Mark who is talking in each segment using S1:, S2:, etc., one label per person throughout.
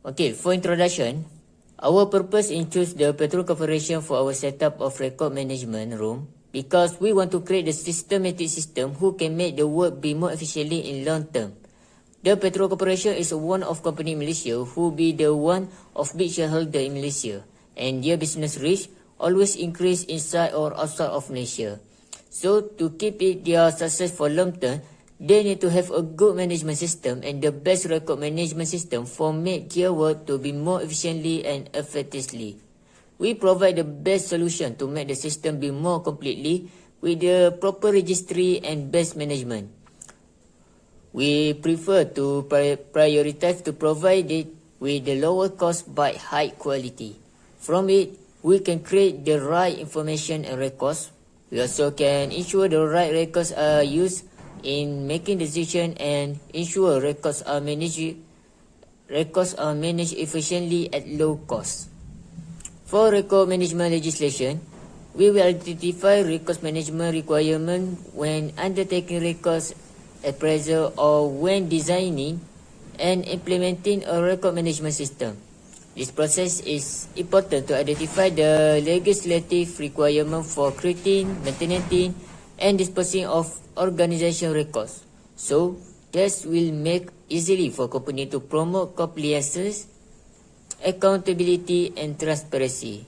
S1: Okay, for introduction, our purpose in choose the PETRON Corporation for our setup of record management room because we want to create a systematic system who can make the work be more efficiently in long term. The PETRON Corporation is one of company in Malaysia who be the one of big shareholder in Malaysia, and their business reach always increase inside or outside of Malaysia. So to keep it their success for long term, they need to have a good management system and the best record management system for make their work to be more efficiently and effectively. We provide the best solution to make the system be more completely with the proper registry and best management. We prefer to prioritize to provide it with the lower cost but high quality. From it, we can create the right information and records. We also can ensure the right records are used in making decisions and ensure records are managed efficiently at low cost. For record management legislation, we will identify records management requirements when undertaking records appraisal or when designing and implementing a record management system. This process is important to identify the legislative requirement for creating, maintaining, and disposing of organization records. So, this will make easily for company to promote compliance, accountability, and transparency.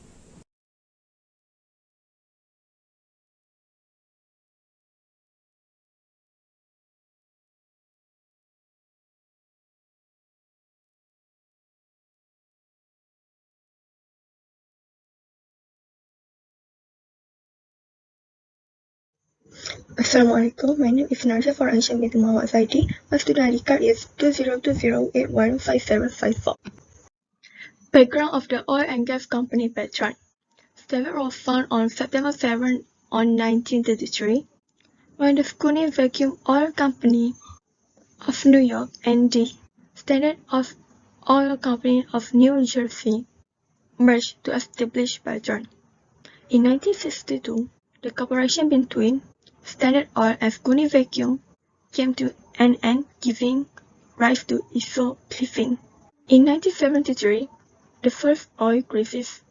S2: Assalamualaikum, my name is Narja for Ancient Binti Muhammad Zaidi. My student ID card is 2020815754. Background of the oil and gas company PETRON. Standard was found on September 7 on 1933 when the COMANY Vacuum Oil Company of New York and the Standard Oil Company of New Jersey merged to establish PETRON. In 1962, the cooperation between Standard Oil and COMANY Vacuum came to an end, giving rise to iso-cliffing. In 1973, the first oil crisis,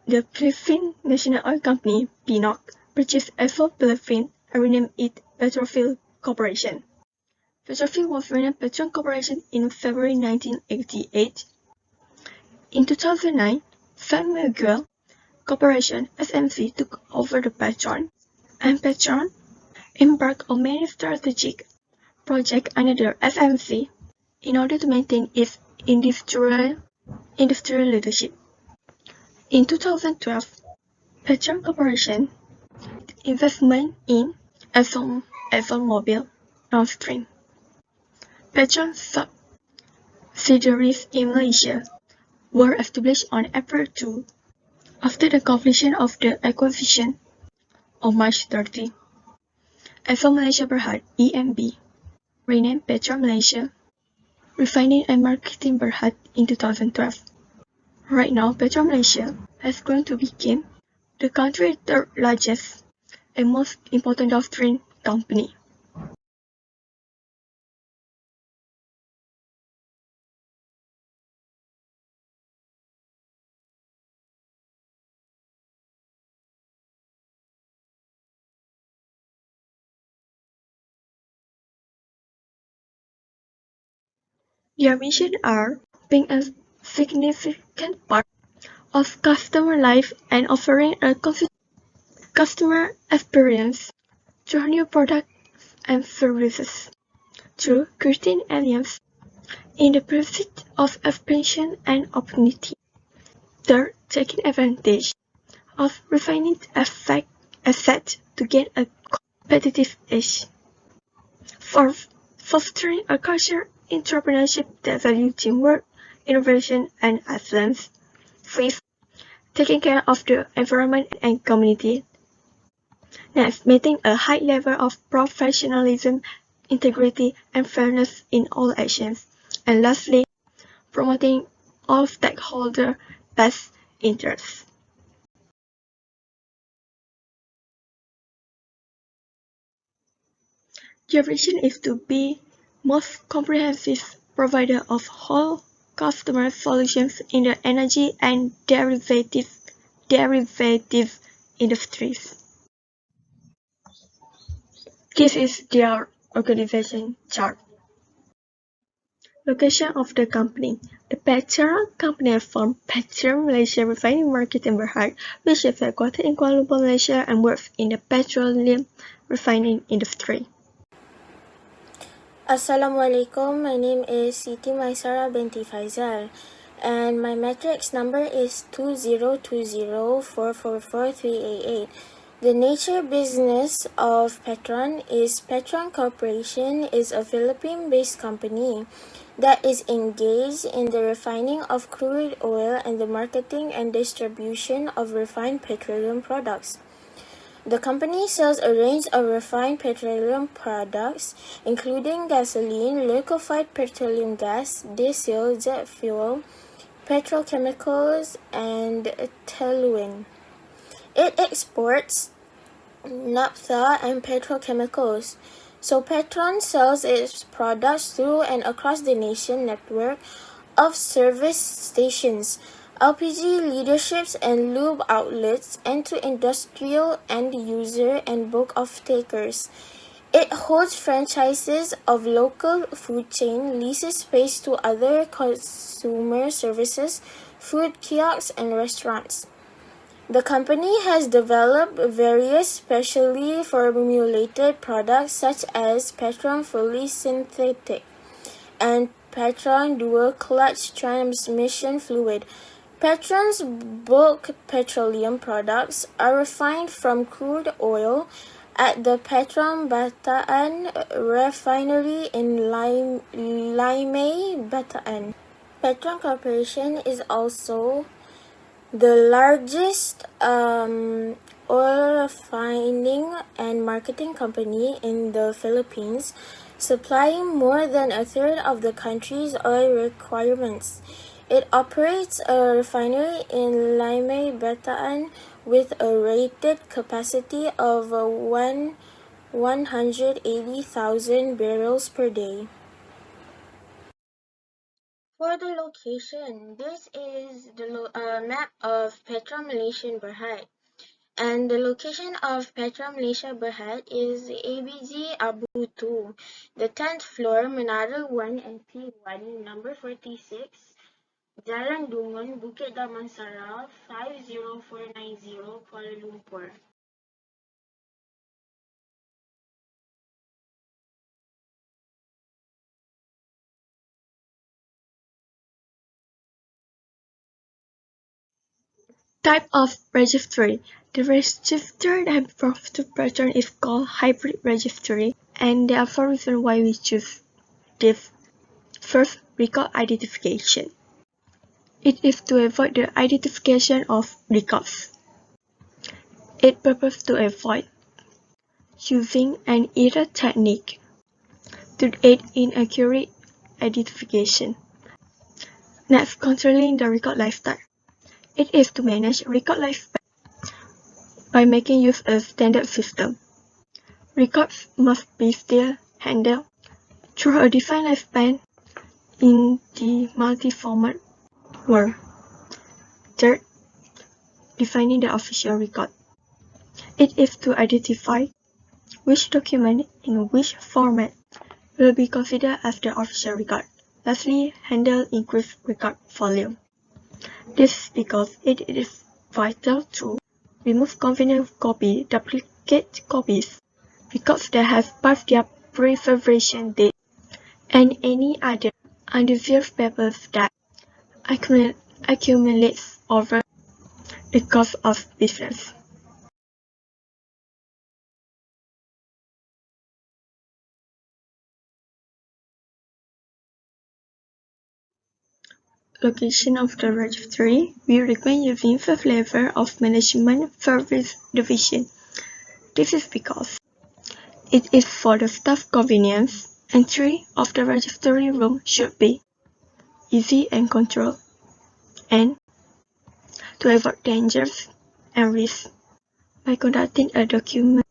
S2: the Philippine National Oil Company, PNOC, purchased iso-cliffing and renamed it Petrophil Corporation. Petrophil was renamed PETRON Corporation in February 1988. In 2009, San Miguel Corporation (SMC) took over the PETRON, and PETRON embarked on many strategic projects under the SMC in order to maintain its industrial leadership. In 2012, PETRON Corporation investment in ExxonMobil downstream. PETRON subsidiaries in Malaysia were established on April 2 after the completion of the acquisition on March 30. Exxon Malaysia Berhad (EMB) renamed PETRON Malaysia Refining and Marketing Berhad in 2012. Right now, PETRON Malaysia has grown to become the country's third largest and most important downstream company. Their mission are being a significant part of customer life and offering a customer experience through new products and services, through creating alliance in the pursuit of expansion and opportunity. Third, taking advantage of refining assets to gain a competitive edge. Fourth, fostering a culture of entrepreneurship that values teamwork, innovation, and excellence. Fifth, taking care of the environment and community. Next, maintaining a high level of professionalism, integrity, and fairness in all actions. And lastly, promoting all stakeholder best interests. Their vision is to be most comprehensive provider of whole customer solutions in the energy and derivative industries. This is their organization chart. Location of the company. The PETRON company formed PETRON Malaysia Refining Marketing Berhad, which is headquartered in Kuala Lumpur, Malaysia and works in the petroleum refining industry.
S3: Assalamualaikum, my name is Siti Maisara binti Faizal and my matrix number is 2020444388. The nature business of PETRON is PETRON Corporation is a Philippine-based company that is engaged in the refining of crude oil and the marketing and distribution of refined petroleum products. The company sells a range of refined petroleum products, including gasoline, liquefied petroleum gas, diesel, jet fuel, petrochemicals, and toluene. It exports naphtha and petrochemicals. So PETRON sells its products through and across the nation network of service stations, LPG leaderships and lube outlets, and to industrial end user and bulk off-takers. It holds franchises of local food chain, leases space to other consumer services, food kiosks, and restaurants. The company has developed various specially formulated products such as PETRON Fully Synthetic and PETRON Dual Clutch Transmission Fluid. PETRON's bulk petroleum products are refined from crude oil at the PETRON Bataan refinery in Limay, Bataan. PETRON Corporation is also the largest oil refining and marketing company in the Philippines, supplying more than a third of the country's oil requirements. It operates a refinery in Limay, Bataan with a rated capacity of 180,000 barrels per day. For the location, this is the map of PETRON Malaysia Berhad. And the location of PETRON Malaysia Berhad is ABG Abu 2, the 10th floor, Menara 1 and P1, number 46, Jalan Dungun, Bukit Damansara, 50490, Kuala Lumpur.
S2: Type of registry. The register that belongs to PETRON is called hybrid registry, and there are 4 reasons why we choose this. First, record identification. It is to avoid the identification of records. It purposes to avoid using an error technique to aid in accurate identification. Next, controlling the record lifetime. It is to manage record lifespan by making use of a standard system. Records must be still handled through a defined lifespan in the multi-format world. Third, defining the official record. It is to identify which document in which format will be considered as the official record. Lastly, handle increased record volume. This is because it is vital to remove convenient copy, duplicate copies, records that have passed their preservation date, and any other undesired papers that accumulates over the course of business. Location of the registry. We recommend using 5th level of Management Service Division. This is because it is for the staff convenience. Entry of the registry room should be easy and controlled, and to avoid dangers and risks by conducting a documented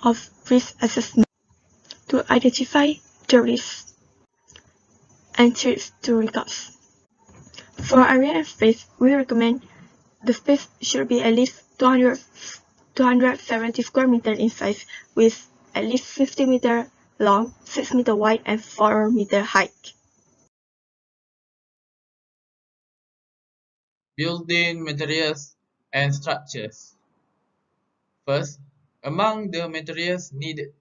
S2: of risk assessment to identify the risks. and trips to recourse. For area and space, we recommend the space should be at least 270 square meters in size with at least 50 meter long, 6 meter wide and 4 meter height.
S4: Building materials and structures. First, among the materials needed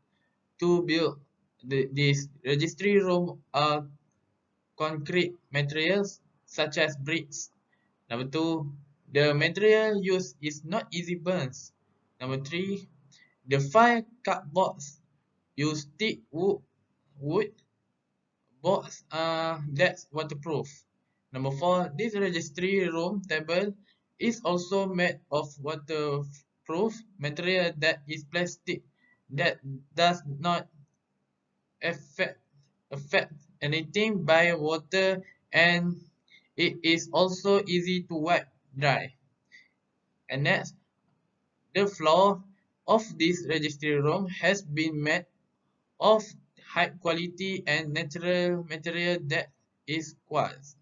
S4: to build this registry room are concrete materials such as bricks. Number two, the material used is not easy burns. Number three, the fire cupboards use thick wood boards that's waterproof. Number four, this registry room table is also made of waterproof material that is plastic that does not affect affect anything by water, and it is also easy to wipe dry. And next, the floor of this registry room has been made of high quality and natural material that is quartz.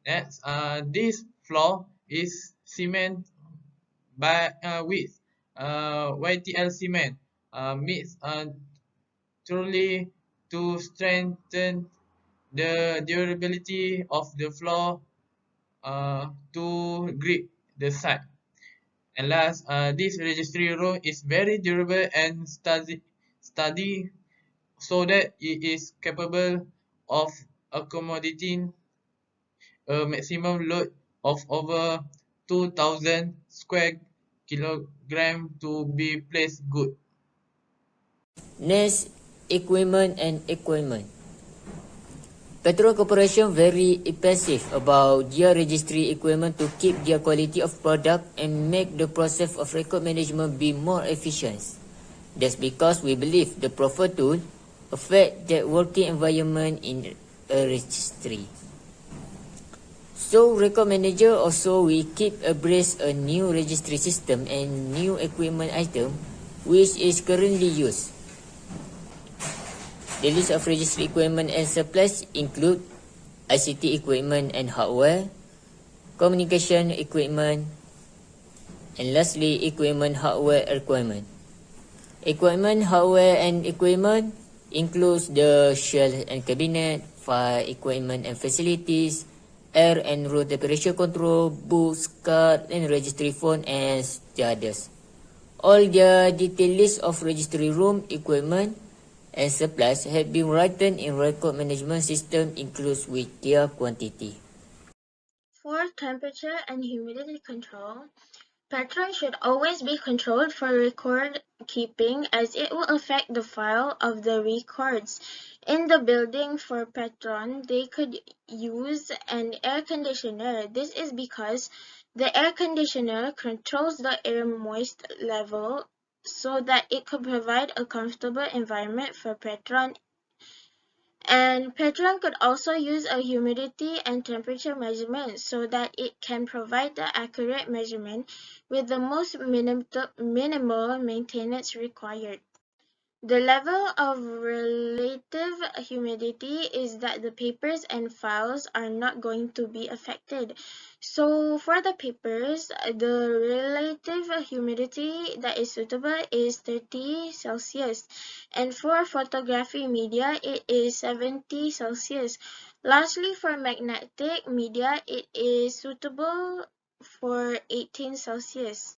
S4: Next, this floor is cement with YTL cement mixed truly to strengthen the durability of the floor to grip the site. And last, this registry room is very durable and steady so that it is capable of accommodating a maximum load of over 2,000 square kilogram to be placed good.
S1: Next, equipment. Petron Corporation very passive about their registry equipment to keep their quality of product and make the process of record management be more efficient. That's because we believe the proper tool affect the working environment in a registry. So record manager also we keep abreast a new registry system and new equipment item which is currently used. The list of registry equipment and supplies include ICT equipment and hardware, communication equipment, and lastly, equipment, hardware, requirement. Equipment, hardware, and equipment includes the shelf and cabinet, file equipment and facilities, air and road temperature control, books, card, and registry phone, and others. All the detailed list of registry room equipment and supplies have been written in record management system includes with their quantity.
S3: For temperature and humidity control, PETRON should always be controlled for record keeping as it will affect the file of the records. In the building for PETRON, they could use an air conditioner. This is because the air conditioner controls the air moist level so that it could provide a comfortable environment for PETRON. And PETRON could also use a humidity and temperature measurement so that it can provide the accurate measurement with the most minimal maintenance required. The level of relative humidity is that the papers and files are not going to be affected. So for the papers, the relative humidity that is suitable is 30 Celsius. And for photography media, it is 70 Celsius. Lastly, for magnetic media, it is suitable for 18 Celsius.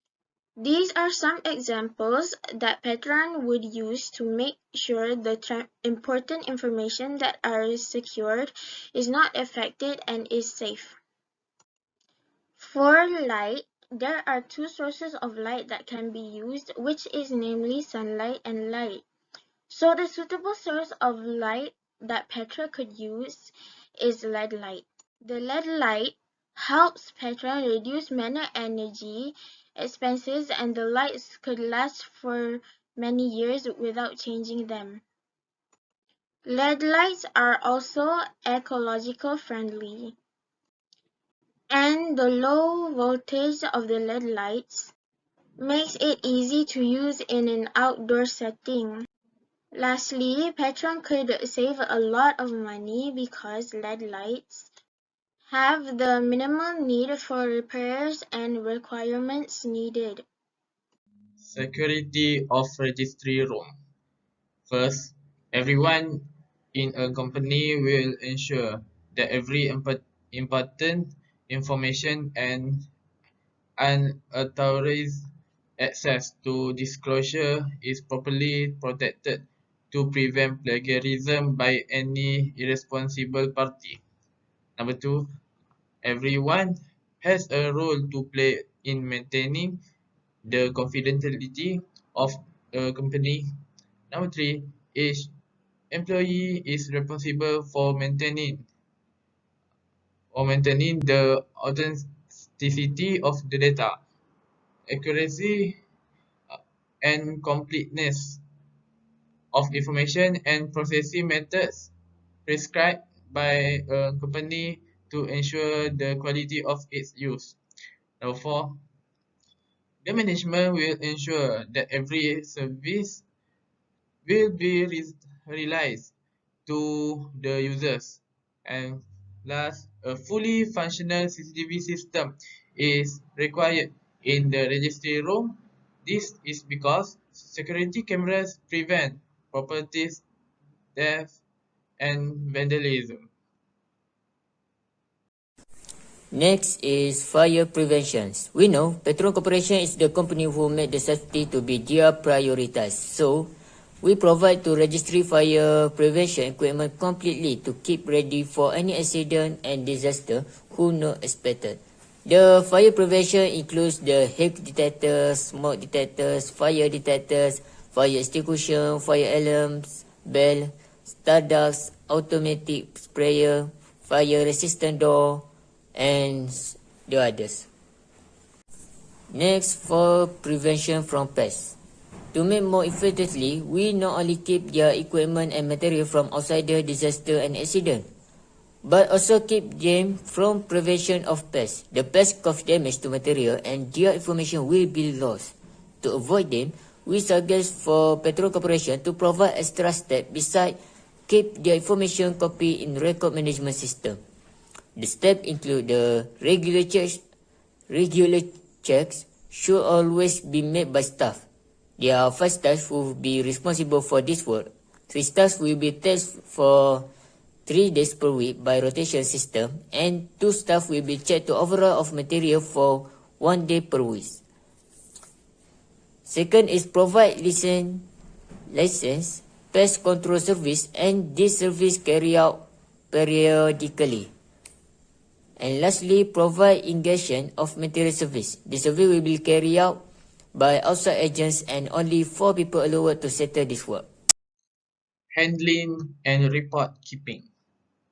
S3: These are some examples that PETRON would use to make sure the important information that are secured is not affected and is safe. For light, there are two sources of light that can be used, which is namely sunlight and light. So the suitable source of light that PETRON could use is LED light. The LED light helps PETRON reduce many energy expenses and the lights could last for many years without changing them. LED lights are also ecological friendly. And the low voltage of the LED lights makes it easy to use in an outdoor setting. Lastly, Petron could save a lot of money because LED lights have the minimal need for repairs and requirements needed.
S4: Security of registry room. First, everyone in a company will ensure that every important information and unauthorized access to disclosure is properly protected to prevent plagiarism by any irresponsible party. Number two, everyone has a role to play in maintaining the confidentiality of a company. Number three, each employee is responsible for maintaining the authenticity of the data, accuracy uh, and completeness of information and processing methods prescribed by a company to ensure the quality of its use. Number four, the management will ensure that every service will be realized to the users. And last, a fully functional CCTV system is required in the registry room. This is because security cameras prevent property theft and vandalism.
S1: Next is fire preventions. We know Petron Corporation is the company who made the safety to be their priority. So, we provide to registry fire prevention equipment completely to keep ready for any accident and disaster who not expected. The fire prevention includes the heat detectors, smoke detectors, fire extinguisher, fire alarms, bell, stardust, automatic sprayer, fire resistant door, and the others. Next, for prevention from pests. To make more effectively, we not only keep their equipment and material from outside the disaster and accident, but also keep them from prevention of pests. The pests cause damage to material and their information will be lost. To avoid them, we suggest for Petron Corporation to provide extra step beside keep their information copy in record management system. The steps include the regular checks should always be made by staff. There are 5 staff who will be responsible for this work. 3 staff will be tested for 3 days per week by rotation system, and 2 staff will be checked to overall of material for 1 day per week. Second is provide license, pest control service, and this service carry out periodically. And lastly, provide ingression of material service. The survey will be carried out by outside agents and only 4 people allowed to settle this work.
S4: Handling and report keeping.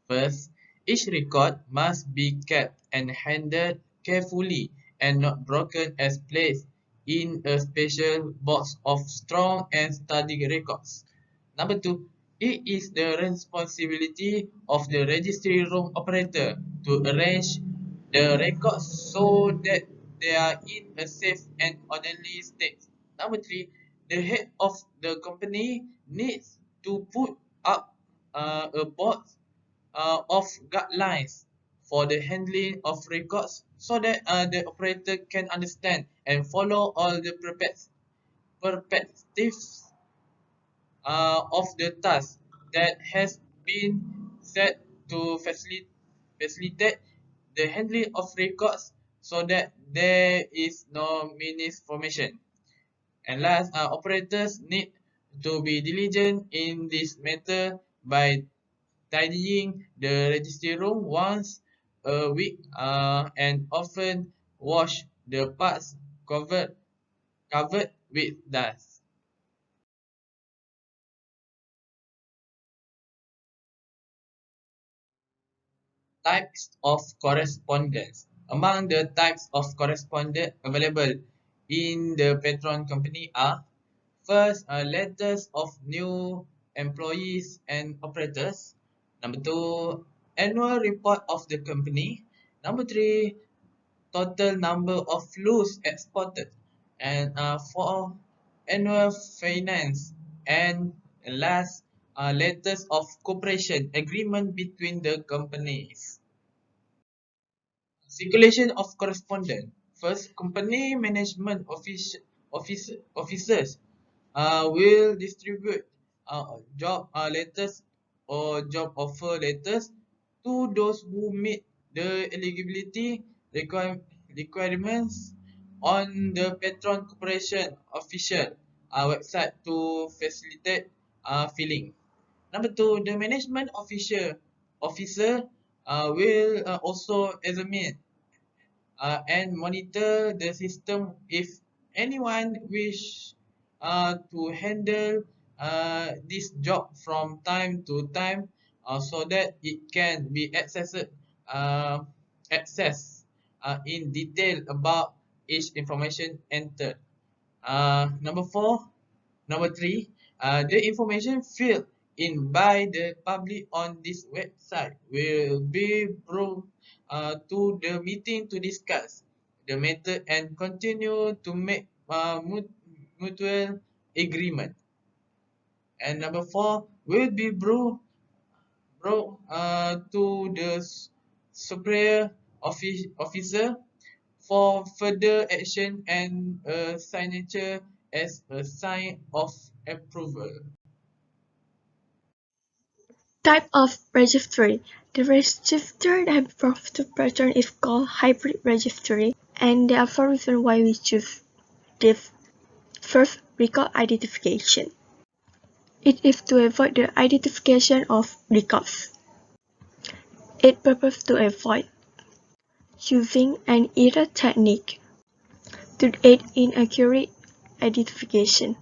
S4: First, each record must be kept and handled carefully and not broken as placed in a special box of strong and study records. Number two, it is the responsibility of the registry room operator to arrange the records so that they are in a safe and orderly state. Number three, the head of the company needs to put up a board of guidelines for the handling of records so that the operator can understand and follow all the perspectives of the task that has been set to facilitate the handling of records so that there is no misinformation. And last, operators need to be diligent in this matter by tidying the registry room once a week and often wash the parts covered with dust. Types of correspondence. Among the types of correspondence available in the Petron company are first, letters of new employees and operators. Number two, annual report of the company. Number three, total number of loose exported. And four, annual finance and And last, letters of cooperation agreement between the companies. Circulation of correspondence. First, company management officers will distribute job letters or job offer letters to those who meet the eligibility requirements on the Petron Corporation official website to facilitate filling. Number two, the management officer will also examine and monitor the system if anyone wish to handle this job from time to time so that it can be uh, accessed in detail about each information entered. Number three, the information filled in by the public on this website will be brought to the meeting to discuss the matter and continue to make mutual agreement. And number four will be brought to the superior officer for further action and signature as a sign of approval.
S2: Type of registry. The registry that approves to PETRON is called hybrid registry, and there are four reasons why we choose this. First, record identification. It is to avoid the identification of records. It purposes to avoid using an error technique to aid in accurate identification.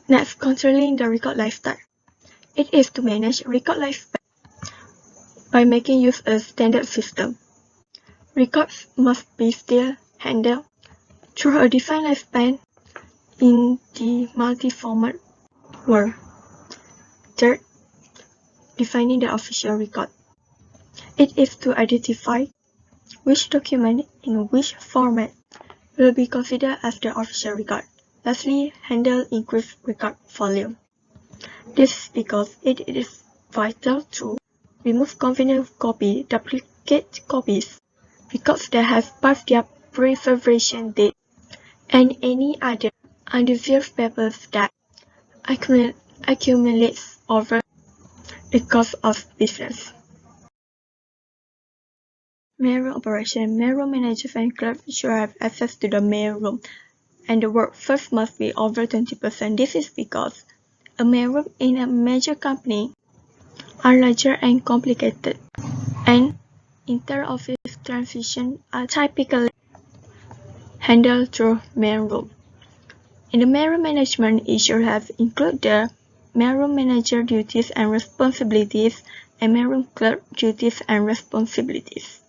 S2: Next, controlling the record lifetime. It is to manage record lifespan by making use of a standard system. Records must be still handled through a defined lifespan in the multi-format world. Third, defining the official record. It is to identify which document in which format will be considered as the official record. Lastly, handle increased record volume. This is because it is vital to remove convenient copy, duplicate copies, records that have passed their preservation date, and any other undesired papers that accumulates over the course of business. Mailroom operation. Mailroom managers and clerks should have access to the mailroom, and the workforce must be over 20%. This is because a mailroom in a major company are larger and complicated, and inter-office transitions are typically handled through mailroom. In the mailroom management, it should have include the mailroom manager duties and responsibilities and mailroom clerk duties and responsibilities.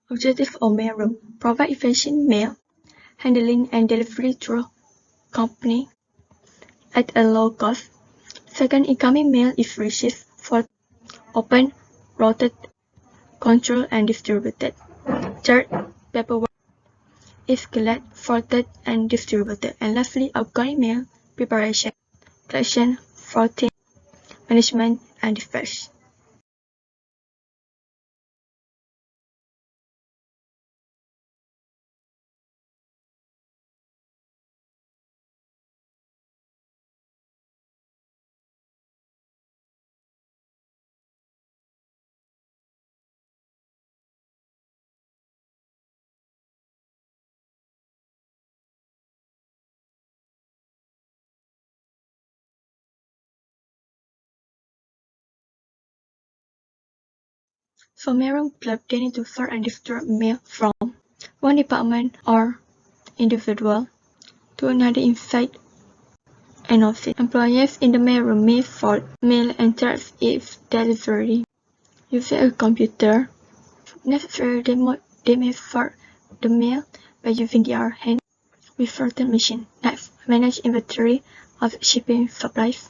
S2: Objective of mailroom: provide efficient mail handling and delivery through company at a low cost. Second, incoming mail is received, opened, routed, controlled, and distributed. Third, paperwork is collected, sorted, and distributed. And lastly, outgoing mail preparation, collection, sorting, management, and dispatch. So mailroom clerk, they need to sort and distribute mail from one department or individual to another inside an office. Employees in the mailroom may sort mail and track its delivery using a computer. Necessary, they They may sort the mail by using their hand with certain machine. Next, manage inventory of shipping supplies.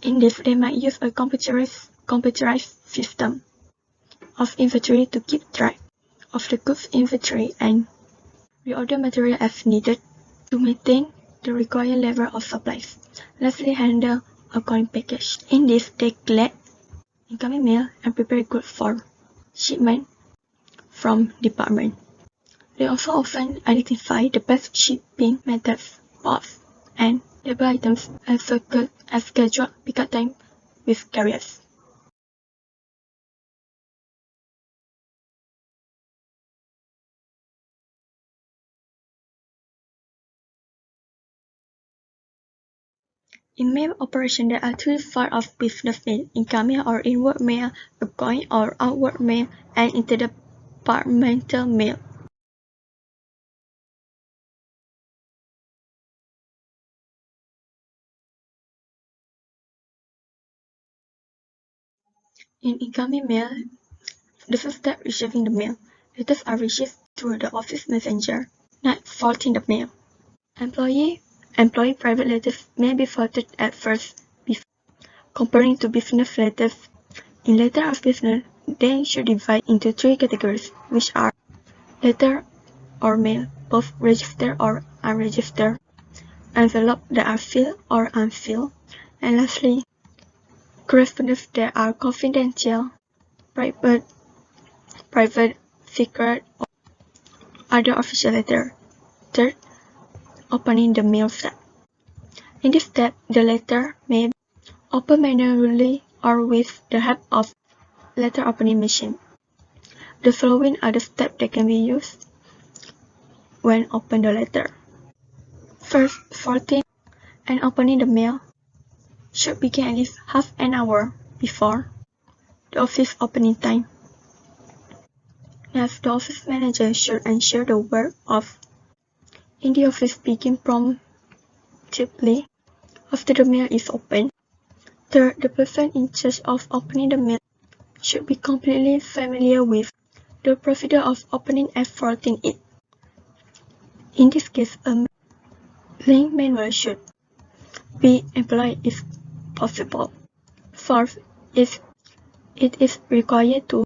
S2: In this, they might use a computerized system of inventory to keep track of the goods inventory and reorder material as needed to maintain the required level of supplies. Lastly, handle outgoing package. In this, they collect incoming mail and prepare goods for shipment from department. They also often identify the best shipping methods, ports, and label items as scheduled pickup time with carriers. In mail operation, there are three forms of business mail: incoming or inward mail, outgoing or outward mail, and interdepartmental mail. In incoming mail, the first step receiving the mail. Letters are received through the office messenger, not sorting the mail. Employee private letters may be sorted at first before comparing to business letters. In letter of business, they should divide into three categories, which are letter or mail, both registered or unregistered, envelope that are filled or unfilled, and lastly, correspondence that are confidential, private, secret, or other official letter. Third, opening the mail step. In this step, the letter may be opened manually or with the help of letter opening machine. The following are the steps that can be used when open the letter. First, sorting and opening the mail should begin at least half an hour before the office opening time. Next, the office manager should ensure the work in the office begin promptly after the mail is opened. Third, the person in charge of opening the mail should be completely familiar with the procedure of opening and sorting it. In this case, a link manual should be employed if possible. Fourth, if it is required to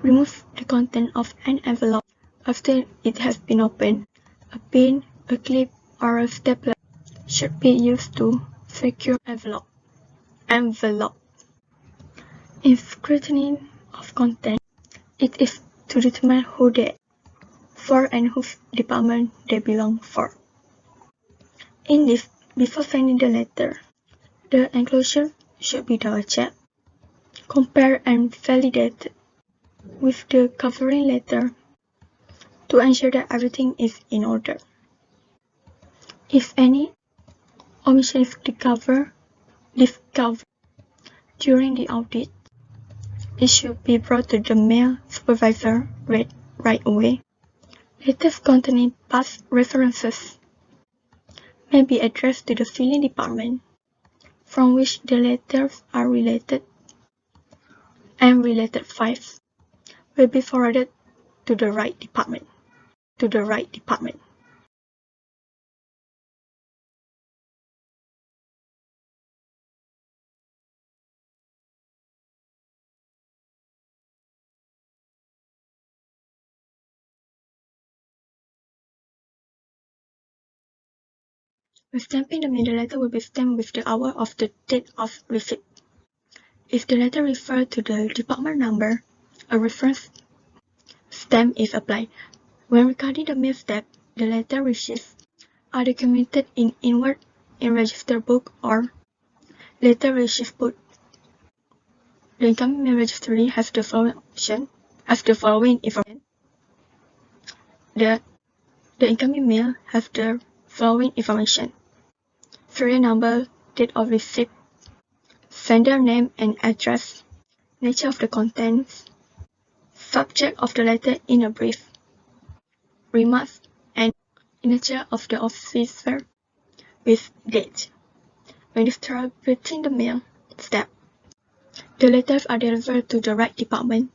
S2: remove the content of an envelope after it has been opened, a pin, a clip, or a stapler should be used to secure envelope. In scrutiny of content, it is to determine who they for and whose department they belong for. In this, before sending the letter, the enclosure should be double-checked, compared and validated with the covering letter to ensure that everything is in order. If any omission is discovered during the audit, it should be brought to the mail supervisor right away. Letters containing past references may be addressed to the filing department from which the letters are related, and related files will be forwarded to the right department. When stamping the mail, the letter will be stamped with the hour of the date of receipt. If the letter refers to the department number, a reference stamp is applied. When recording the mail step, the letter receipts are documented in register book or letter receipt book. The incoming mail registry has the following information. The incoming mail has the following information: serial number, date of receipt, sender name and address, nature of the contents, subject of the letter in a brief, remarks, and signature of the officer with date. When distributing the mail step, the letters are delivered to the right department.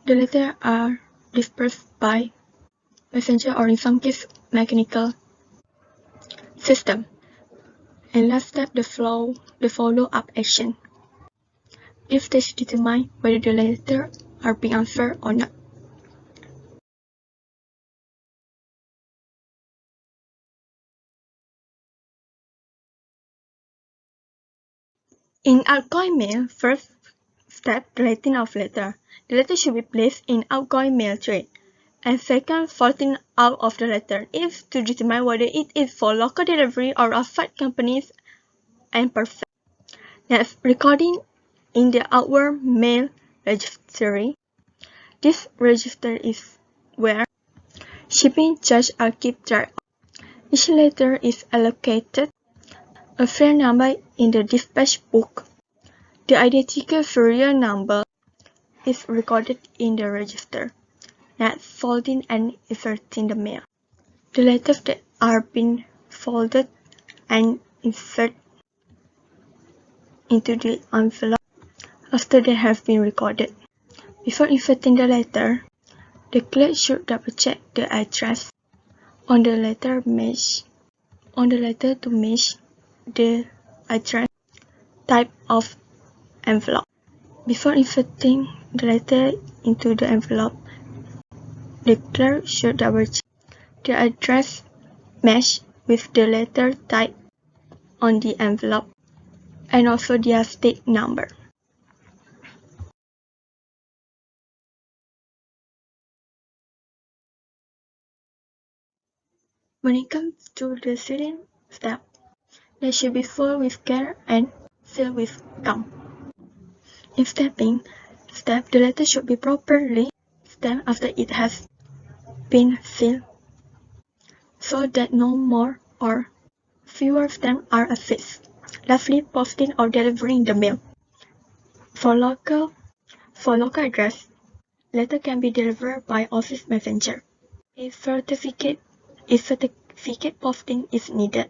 S2: The letters are dispersed by messenger or in some case mechanical system. And last step, the follow-up action. This stage determines whether the letter are being answered or not. In outgoing mail, first step, deleting of letter. The letter should be placed in outgoing mail tray. And second, folding out of the letter is to determine whether it is for local delivery or outside companies and perfect. Next, recording in the outward mail registry. This register is where shipping charges are kept track. Each letter is allocated a fair number in the dispatch book. The identical serial number is recorded in the register. Next, folding and inserting the mail. The letters that are being folded and inserted into the envelope after they have been recorded. Before inserting the letter, the clerk should double-check the address on the letter to match the address type of envelope. Before inserting the letter into the envelope, the clerk should double-check the address match with the letter type on the envelope and also their state number. When it comes to the sealing step, they should be filled with care and sealed with gum. In stamping step, the letter should be properly stamped after it has been sealed so that no more or fewer stamps are affixed. Lastly, posting or delivering the mail. For local address, letter can be delivered by office messenger. A certificate posting is needed.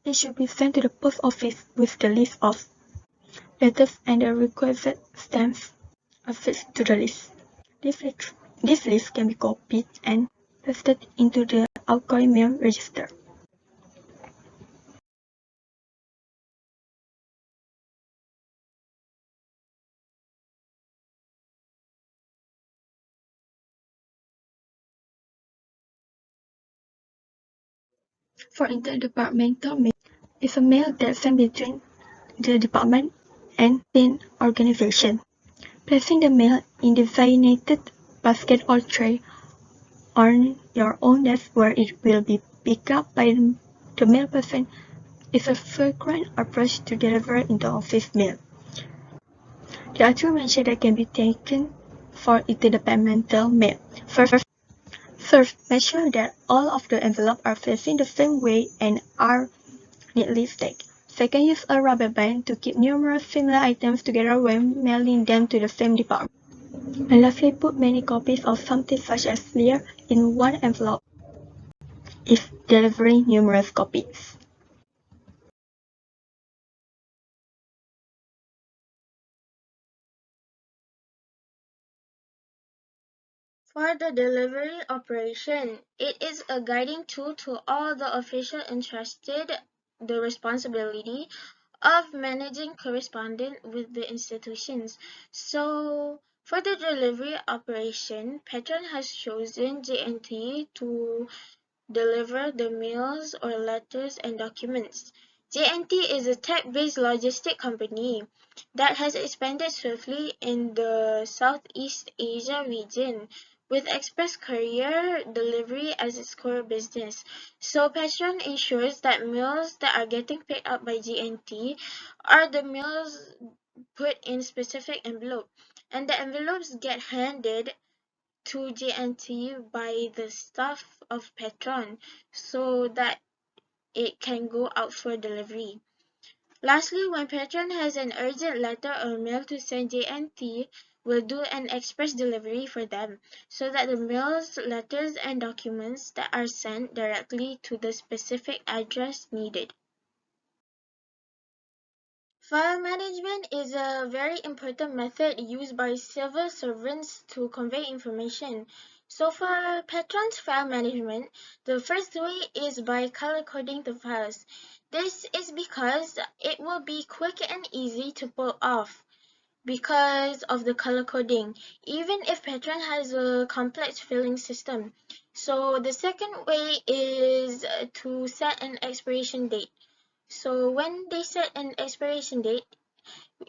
S2: It should be sent to the post office with the list of letters and the requested stamps affixed to the list. This list can be copied and pasted into the outgoing mail register. For interdepartmental mail, it's a mail that's sent between the department and the organization. Placing the mail in the designated basket or tray on your own desk where it will be picked up by the mail person is a frequent approach to deliver into office mail. There are two measures that can be taken for interdepartmental mail. First, make sure that all of the envelopes are facing the same way and are neatly stacked. Second, use a rubber band to keep numerous similar items together when mailing them to the same department. And lastly, put many copies of something such as flyer in one envelope if delivering numerous copies.
S3: For the delivery operation, it is a guiding tool to all the officials entrusted the responsibility of managing correspondence with the institutions. So, for the delivery operation, Petron has chosen GNT to deliver the mails or letters and documents. JNT is a tech-based logistic company that has expanded swiftly in the Southeast Asia region, with express courier delivery as its core business. So Petron ensures that mails that are getting picked up by GNT are the mails put in specific envelope, and the envelopes get handed to GNT by the staff of Petron so that it can go out for delivery. Lastly, when Petron has an urgent letter or mail to send, JNT will do an express delivery for them so that the mails, letters, and documents that are sent directly to the specific address needed. File management is a very important method used by civil servants to convey information. So for PETRON's file management, the first way is by color coding the files. This is because it will be quick and easy to pull off because of the color coding, even if PETRON has a complex filing system. So the second way is to set an expiration date. So when they set an expiration date,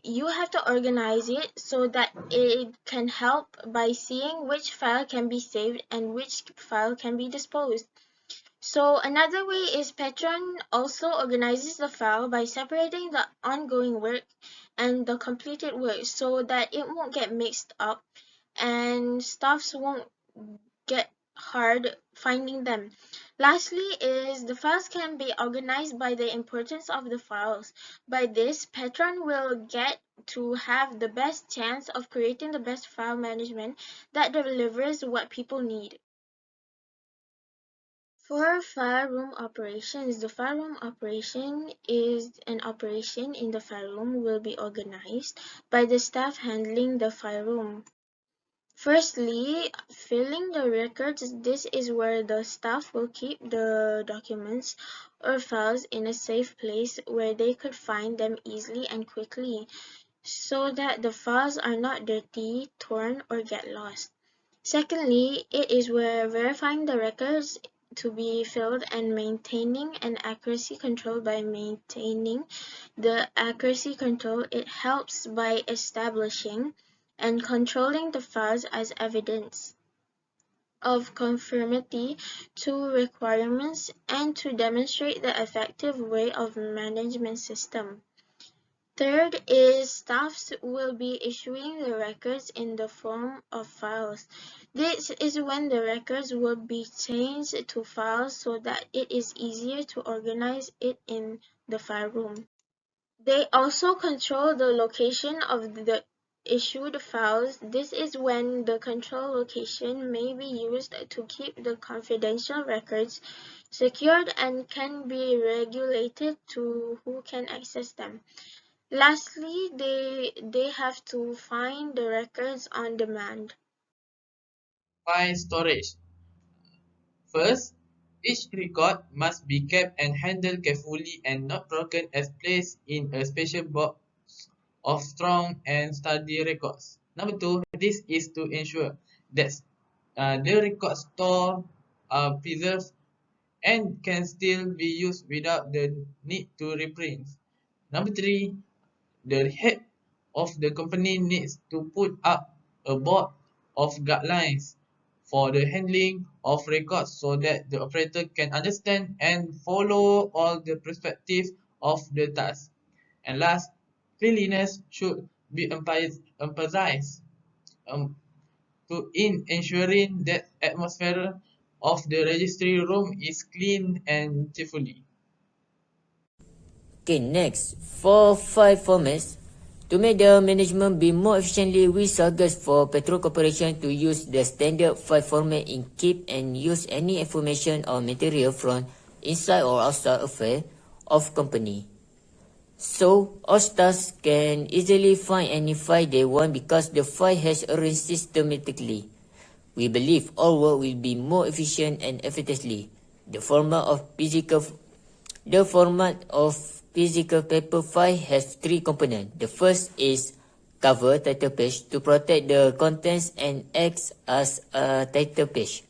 S3: you have to organize it so that it can help by seeing which file can be saved and which file can be disposed. So another way is PETRON also organizes the file by separating the ongoing work and the completed work so that it won't get mixed up and staffs won't get hard finding them. Lastly is the files can be organized by the importance of the files. By this, PETRON will get to have the best chance of creating the best file management that delivers what people need. For file room operations, the file room operation is an operation in the file room will be organized by the staff handling the file room. Firstly, filling the records. This is where the staff will keep the documents or files in a safe place where they could find them easily and quickly, so that the files are not dirty, torn, or get lost. Secondly, it is where verifying the records to be filled and maintaining an accuracy control. By maintaining the accuracy control, it helps by establishing and controlling the files as evidence of conformity to requirements and to demonstrate the effective way of management system. Third is staffs will be issuing the records in the form of files. This is when the records will be changed to files so that it is easier to organize it in the file room. They also control the location of the issued files. This is when the control location may be used to keep the confidential records secured and can be regulated to who can access them. Lastly, they have to find the records on demand.
S4: File storage. First, each record must be kept and handled carefully and not broken as placed in a special box of strong and sturdy records. Number two, this is to ensure that the records stored are preserved and can still be used without the need to reprint. Number three, the head of the company needs to put up a board of guidelines for the handling of records so that the operator can understand and follow all the perspectives of the task. And last, cleanliness should be emphasized in ensuring that atmosphere of the registry room is clean and cheerfully.
S1: Okay, next, for file formats. To make the management be more efficiently, we suggest for Petron Corporation to use the standard file format in keep and use any information or material from inside or outside affair of company. So, all staffs can easily find any file they want because the file has arranged systematically. We believe all work will be more efficient and effortlessly. The format of physical paper file has three components. The first is cover title page to protect the contents and acts as a title page.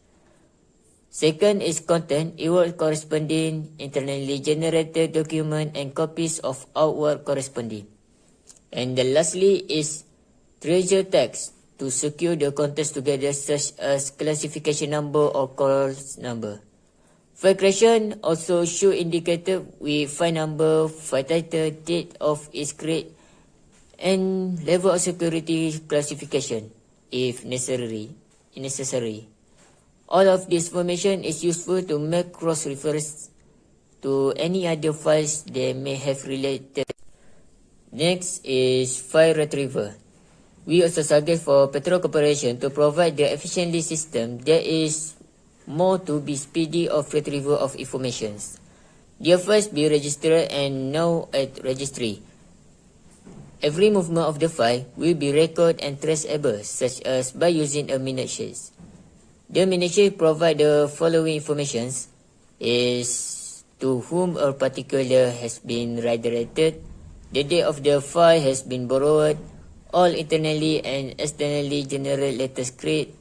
S1: Second is content, inward corresponding, internally generated document and copies of outward corresponding. And the lastly is treasure text to secure the contents together such as classification number or course number. File creation also should indicated with file number, file title, date of its create, and level of security classification if necessary. All of this information is useful to make cross-reference to any other files they may have related. Next is file retrieval. We also suggest for Petron Corporation to provide the efficiently system that is more to be speedy of retrieval of informations. Their files be registered and now at registry. Every movement of the file will be recorded and traceable, such as by using a minute sheet. The manager provide the following informations is to whom a particular has been redirected, the date of the file has been borrowed, all internally and externally generated letters create,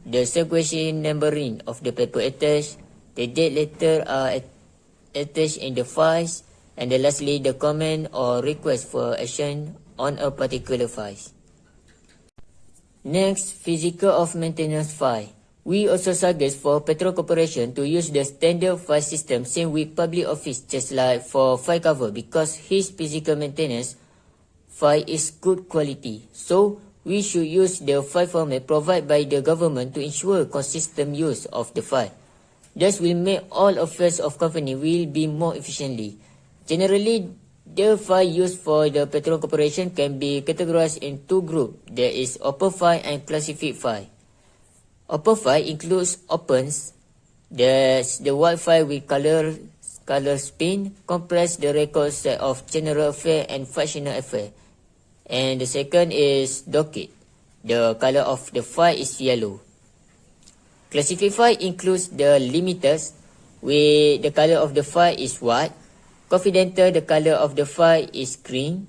S1: the sequential numbering of the paper attached, the date letter are attached in the files, and then lastly the comment or request for action on a particular file. Next, physical of maintenance file. We also suggest for PETRON Corporation to use the standard file system same with public office just like for file cover because his physical maintenance file is good quality. So, we should use the file format provided by the government to ensure consistent use of the file. This will make all affairs of company will be more efficiently. Generally, the file used for the PETRON Corporation can be categorized in two groups. There is open file and classified file. Open file includes opens, that's the white file with color spin, compress the record set of general affair and functional affair. And the second is docket. The color of the file is yellow. Classified file includes the limiters, where the color of the file is white. Confidential, the color of the file is green.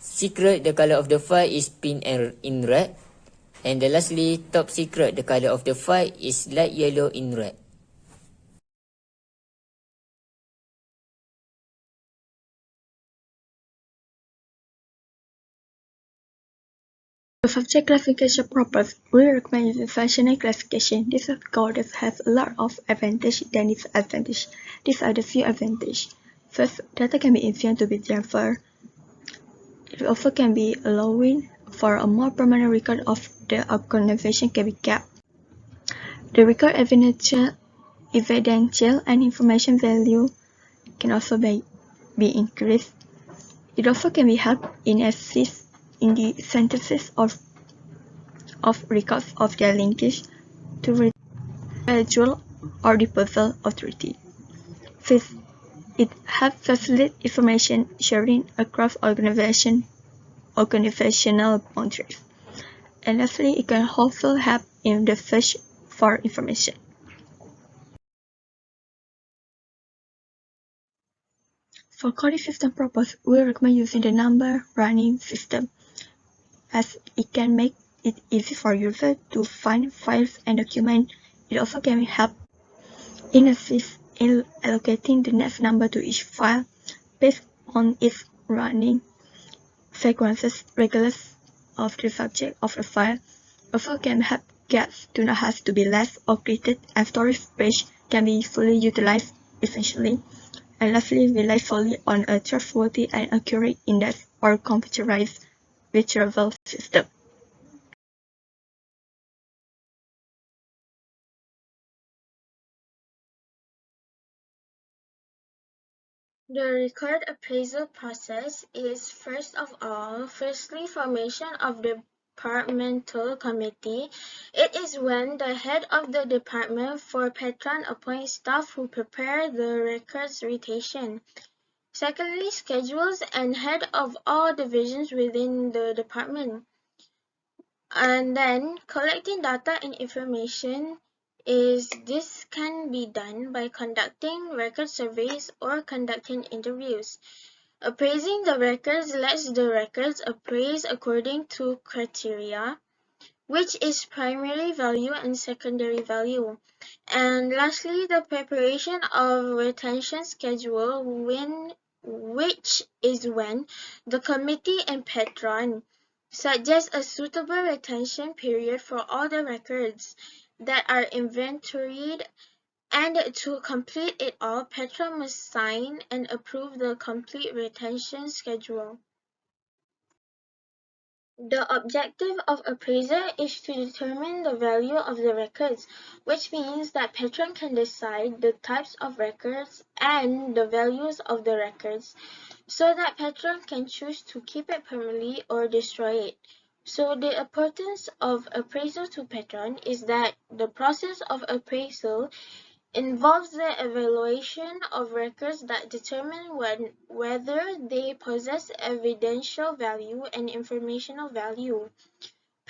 S1: Secret, the color of the file is pink and in red. And lastly, top secret, the color of the file is light yellow in red.
S2: For subject classification purpose, we recommend using functional classification. This algorithm has a lot of advantages than disadvantages. These are the few advantages. First, data can be easier to be transferred. It also can be allowing for a more permanent record of the organization can be kept. The record evidential and information value can also be increased. It also can be helped in assist in the synthesis of records of their linkage to the individual or the postal authority. Fifth, it helps facilitate information sharing across organizational boundaries. And lastly, it can also help in the search for information. For coding system purpose, we recommend using the number running system, as it can make it easy for users to find files and documents. It also can help in assist in allocating the next number to each file based on its running sequences regardless of the subject of the file. Also can help gaps do not have to be less or created, and storage space can be fully utilized efficiently. And lastly, rely solely on a trustworthy and accurate index or computerized retrieval system.
S3: The record appraisal process is firstly formation of the departmental committee. It is when the head of the department for PETRON appoints staff who prepare the records rotation. Secondly, schedules and head of all divisions within the department. And then collecting data and information this can be done by conducting record surveys or conducting interviews. Appraising the records lets the records appraise according to criteria, which is primary value and secondary value. And lastly, the preparation of retention schedule which is when the committee and PETRON suggest a suitable retention period for all the records that are inventoried, and to complete it all, PETRON must sign and approve the complete retention schedule. The objective of appraiser is to determine the value of the records, which means that PETRON can decide the types of records and the values of the records, so that PETRON can choose to keep it permanently or destroy it. So the importance of appraisal to PETRON is that the process of appraisal involves the evaluation of records that determine whether they possess evidential value and informational value.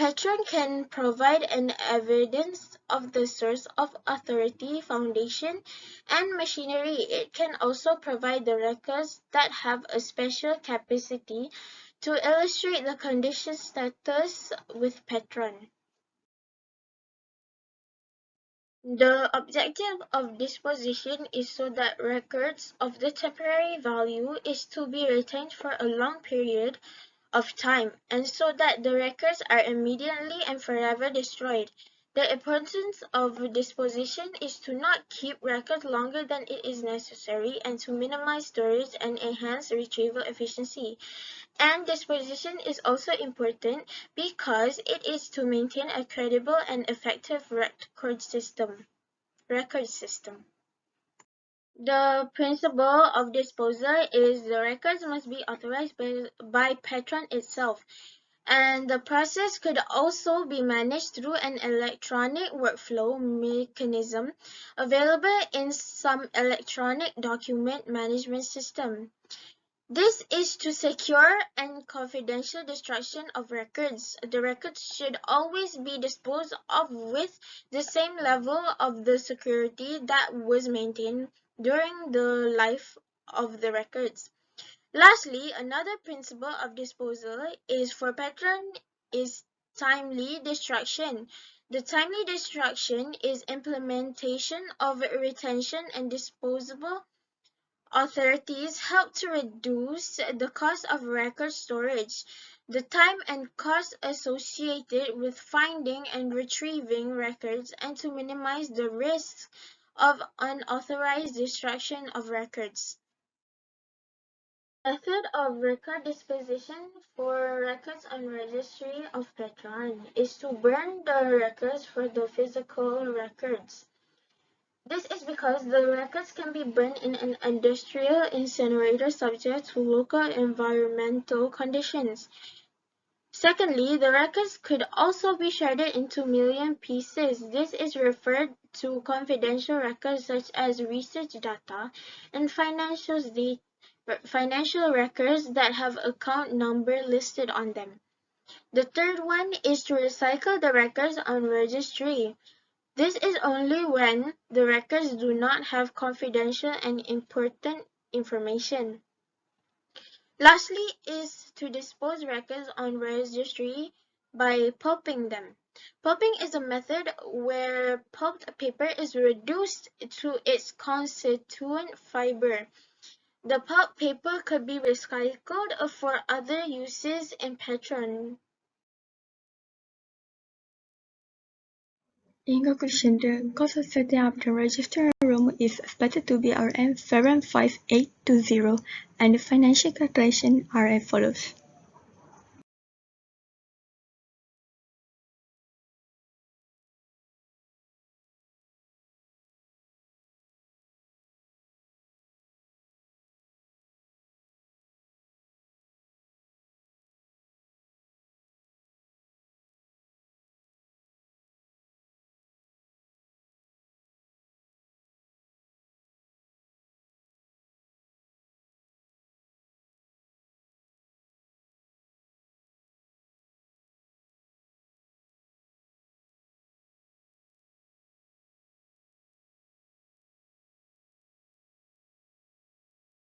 S3: PETRON can provide an evidence of the source of authority, foundation, and machinery. It can also provide the records that have a special capacity to illustrate the condition status with PETRON. The objective of disposition is so that records of the temporary value is to be retained for a long period of time, and so that the records are immediately and forever destroyed. The importance of disposition is to not keep records longer than it is necessary and to minimize storage and enhance retrieval efficiency. And disposition is also important because it is to maintain a credible and effective record system. The principle of disposal is the records must be authorized by PETRON itself, and the process could also be managed through an electronic workflow mechanism available in some electronic document management system. This is to secure and confidential destruction of records. The records should always be disposed of with the same level of the security that was maintained during the life of the records. Lastly, another principle of disposal is for PETRON is timely destruction. The timely destruction is implementation of retention and disposable authorities help to reduce the cost of record storage, the time and cost associated with finding and retrieving records, and to minimize the risks of unauthorized destruction of records. Method of record disposition for records on registry of PETRON is to burn the records for the physical records. This is because the records can be burned in an industrial incinerator subject to local environmental conditions. Secondly, the records could also be shredded into million pieces. This is referred to confidential records such as research data and financial records that have account number listed on them. The third one is to recycle the records on registry. This is only when the records do not have confidential and important information. Lastly is to dispose records on registry by pulping them. Pulping is a method where pulped paper is reduced to its constituent fiber. The pulp paper could be recycled for other uses in PETRON.
S2: In conclusion, the cost of setting up the registry room is expected to be around 75820, and the financial calculations are as follows.